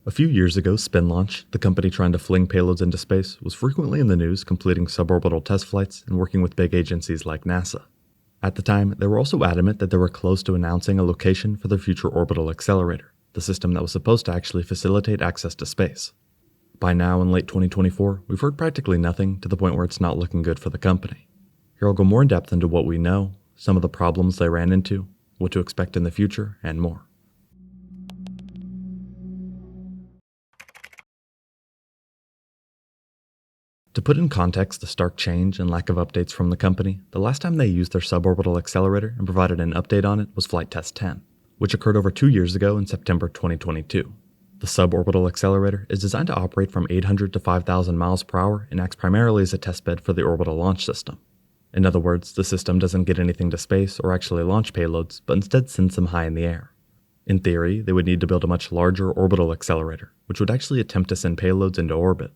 A few years ago, SpinLaunch, the company trying to fling payloads into space, was frequently in the news completing suborbital test flights and working with big agencies like NASA. At the time, they were also adamant that they were close to announcing a location for their future Orbital Accelerator, the system that was supposed to actually facilitate access to space. By now, in late 2024, we've heard practically nothing, to the point where it's not looking good for the company. Here I'll go more in depth into what we know, some of the problems they ran into, what to expect in the future, and more. To put in context the stark change and lack of updates from the company, the last time they used their suborbital accelerator and provided an update on it was Flight Test 10, which occurred over 2 years ago in September 2022. The suborbital accelerator is designed to operate from 800 to 5,000 miles per hour and acts primarily as a testbed for the orbital launch system. In other words, the system doesn't get anything to space or actually launch payloads, but instead sends them high in the air. In theory, they would need to build a much larger orbital accelerator, which would actually attempt to send payloads into orbit.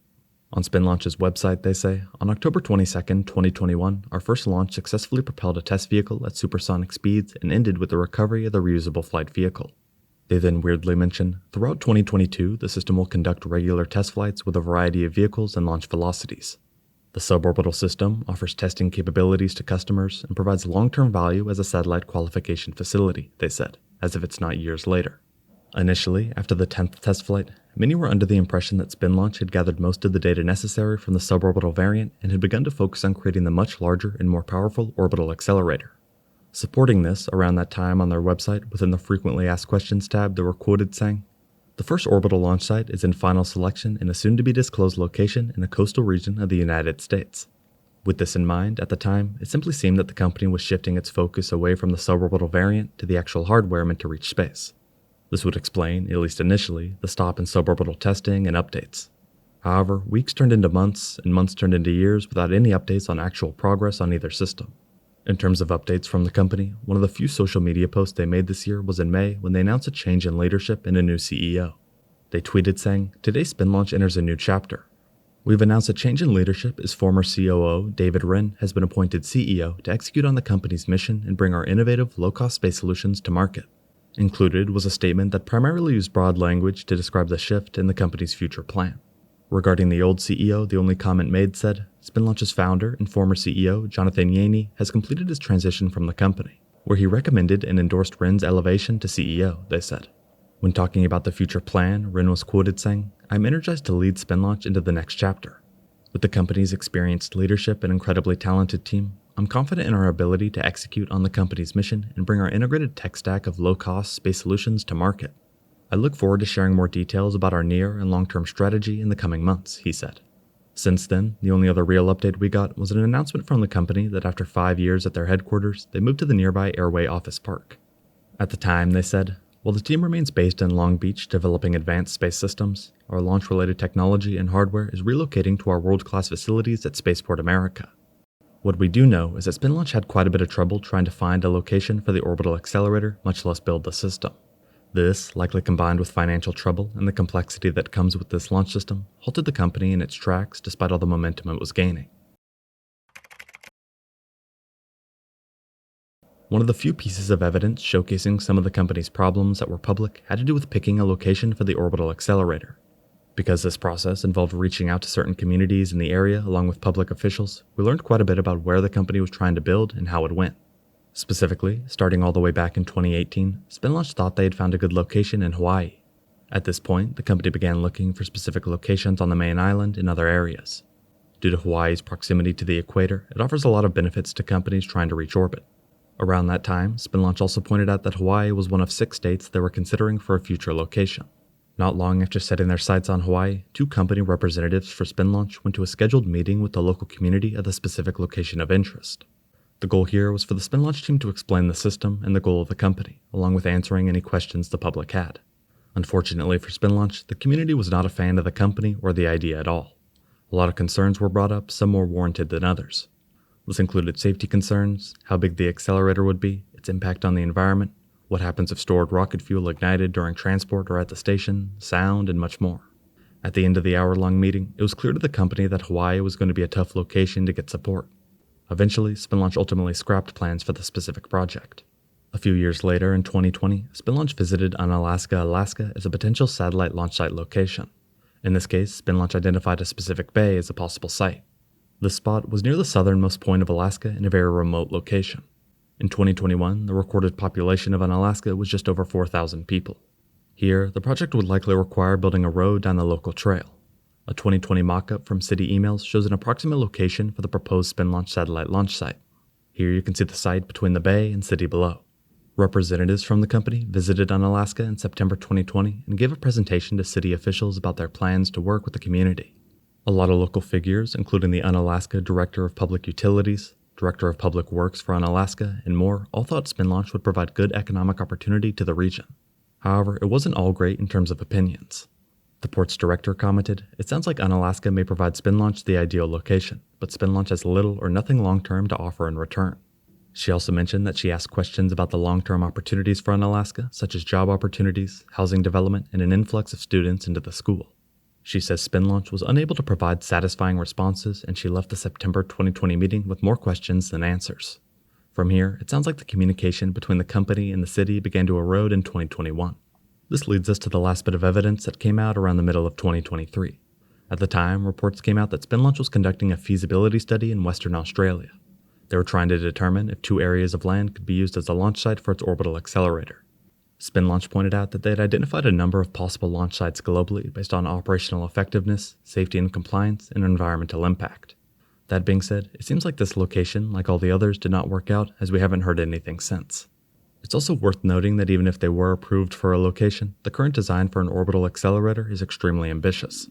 On SpinLaunch's website, they say, on October 22, 2021, our first launch successfully propelled a test vehicle at supersonic speeds and ended with the recovery of the reusable flight vehicle. They then weirdly mention, throughout 2022, the system will conduct regular test flights with a variety of vehicles and launch velocities. The suborbital system offers testing capabilities to customers and provides long-term value as a satellite qualification facility, they said, as if it's not years later. Initially, after the 10th test flight, many were under the impression that SpinLaunch had gathered most of the data necessary from the suborbital variant and had begun to focus on creating the much larger and more powerful orbital accelerator. Supporting this, around that time on their website, within the Frequently Asked Questions tab, they were quoted saying, "The first orbital launch site is in final selection in a soon-to-be-disclosed location in a coastal region of the United States." With this in mind, at the time, it simply seemed that the company was shifting its focus away from the suborbital variant to the actual hardware meant to reach space. This would explain, at least initially, the stop in suborbital testing and updates. However, weeks turned into months, and months turned into years without any updates on actual progress on either system. In terms of updates from the company, one of the few social media posts they made this year was in May when they announced a change in leadership and a new CEO. They tweeted saying, "Today SpinLaunch enters a new chapter. We've announced a change in leadership as former COO David Wren has been appointed CEO to execute on the company's mission and bring our innovative, low-cost space solutions to market." Included was a statement that primarily used broad language to describe the shift in the company's future plan. Regarding the old CEO, the only comment made said, SpinLaunch's founder and former CEO, Jonathan Yaney, has completed his transition from the company, where he recommended and endorsed Wren's elevation to CEO, they said. When talking about the future plan, Wren was quoted saying, "I'm energized to lead SpinLaunch into the next chapter. With the company's experienced leadership and incredibly talented team, I'm confident in our ability to execute on the company's mission and bring our integrated tech stack of low-cost space solutions to market. I look forward to sharing more details about our near and long-term strategy in the coming months," he said. Since then, the only other real update we got was an announcement from the company that after 5 years at their headquarters, they moved to the nearby Airway Office Park. At the time, they said, "While the team remains based in Long Beach developing advanced space systems, our launch-related technology and hardware is relocating to our world-class facilities at Spaceport America. What we do know is that SpinLaunch had quite a bit of trouble trying to find a location for the orbital accelerator, much less build the system. This, likely combined with financial trouble and the complexity that comes with this launch system, halted the company in its tracks despite all the momentum it was gaining." One of the few pieces of evidence showcasing some of the company's problems that were public had to do with picking a location for the orbital accelerator. Because this process involved reaching out to certain communities in the area along with public officials, we learned quite a bit about where the company was trying to build and how it went. Specifically, starting all the way back in 2018, SpinLaunch thought they had found a good location in Hawaii. At this point, the company began looking for specific locations on the main island and other areas. Due to Hawaii's proximity to the equator, it offers a lot of benefits to companies trying to reach orbit. Around that time, SpinLaunch also pointed out that Hawaii was one of 6 states they were considering for a future location. Not long after setting their sights on Hawaii, 2 company representatives for SpinLaunch went to a scheduled meeting with the local community at the specific location of interest. The goal here was for the SpinLaunch team to explain the system and the goal of the company, along with answering any questions the public had. Unfortunately for SpinLaunch, the community was not a fan of the company or the idea at all. A lot of concerns were brought up, some more warranted than others. This included safety concerns, how big the accelerator would be, its impact on the environment, what happens if stored rocket fuel ignited during transport or at the station, sound, and much more. At the end of the hour-long meeting, it was clear to the company that Hawaii was going to be a tough location to get support. Eventually, SpinLaunch ultimately scrapped plans for the specific project. A few years later, in 2020, SpinLaunch visited Unalaska, Alaska as a potential satellite launch site location. In this case, SpinLaunch identified a specific bay as a possible site. This spot was near the southernmost point of Alaska in a very remote location. In 2021, the recorded population of Unalaska was just over 4,000 people. Here, the project would likely require building a road down the local trail. A 2020 mock-up from city emails shows an approximate location for the proposed SpinLaunch satellite launch site. Here you can see the site between the bay and city below. Representatives from the company visited Unalaska in September 2020 and gave a presentation to city officials about their plans to work with the community. A lot of local figures, including the Unalaska Director of Public Utilities, Director of Public Works for Unalaska, and more, all thought SpinLaunch would provide good economic opportunity to the region. However, it wasn't all great in terms of opinions. The port's director commented, "It sounds like Unalaska may provide SpinLaunch the ideal location, but SpinLaunch has little or nothing long-term to offer in return." She also mentioned that she asked questions about the long-term opportunities for Unalaska, such as job opportunities, housing development, and an influx of students into the school. She says SpinLaunch was unable to provide satisfying responses, and she left the September 2020 meeting with more questions than answers. From here, it sounds like the communication between the company and the city began to erode in 2021. This leads us to the last bit of evidence that came out around the middle of 2023. At the time, reports came out that SpinLaunch was conducting a feasibility study in Western Australia. They were trying to determine if 2 areas of land could be used as a launch site for its orbital accelerator. SpinLaunch pointed out that they had identified a number of possible launch sites globally based on operational effectiveness, safety and compliance, and environmental impact. That being said, it seems like this location, like all the others, did not work out, as we haven't heard anything since. It's also worth noting that even if they were approved for a location, the current design for an orbital accelerator is extremely ambitious.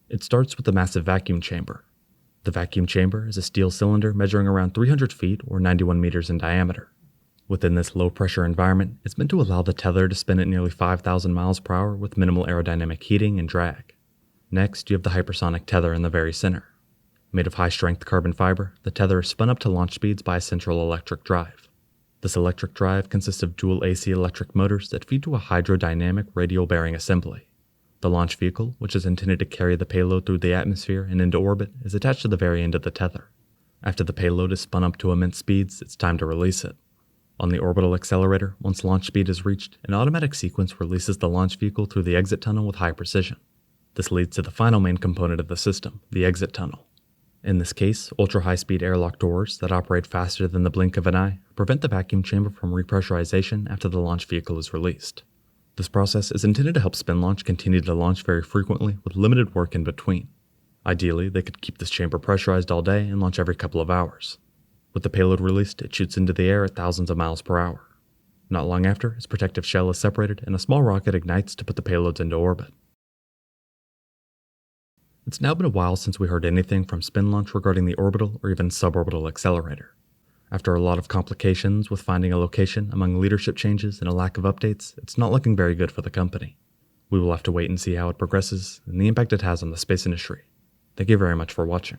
It starts with the massive vacuum chamber. The vacuum chamber is a steel cylinder measuring around 300 feet or 91 meters in diameter. Within this low-pressure environment, it's meant to allow the tether to spin at nearly 5,000 miles per hour with minimal aerodynamic heating and drag. Next, you have the hypersonic tether in the very center. Made of high-strength carbon fiber, the tether is spun up to launch speeds by a central electric drive. This electric drive consists of dual AC electric motors that feed to a hydrodynamic radial bearing assembly. The launch vehicle, which is intended to carry the payload through the atmosphere and into orbit, is attached to the very end of the tether. After the payload is spun up to immense speeds, it's time to release it. On the orbital accelerator, once launch speed is reached, an automatic sequence releases the launch vehicle through the exit tunnel with high precision. This leads to the final main component of the system, the exit tunnel. In this case, ultra-high-speed airlock doors that operate faster than the blink of an eye prevent the vacuum chamber from repressurization after the launch vehicle is released. This process is intended to help SpinLaunch continue to launch very frequently with limited work in between. Ideally, they could keep this chamber pressurized all day and launch every couple of hours. With the payload released, it shoots into the air at thousands of miles per hour. Not long after, its protective shell is separated and a small rocket ignites to put the payloads into orbit. It's now been a while since we heard anything from SpinLaunch regarding the orbital or even suborbital accelerator. After a lot of complications with finding a location among leadership changes and a lack of updates, it's not looking very good for the company. We will have to wait and see how it progresses and the impact it has on the space industry. Thank you very much for watching.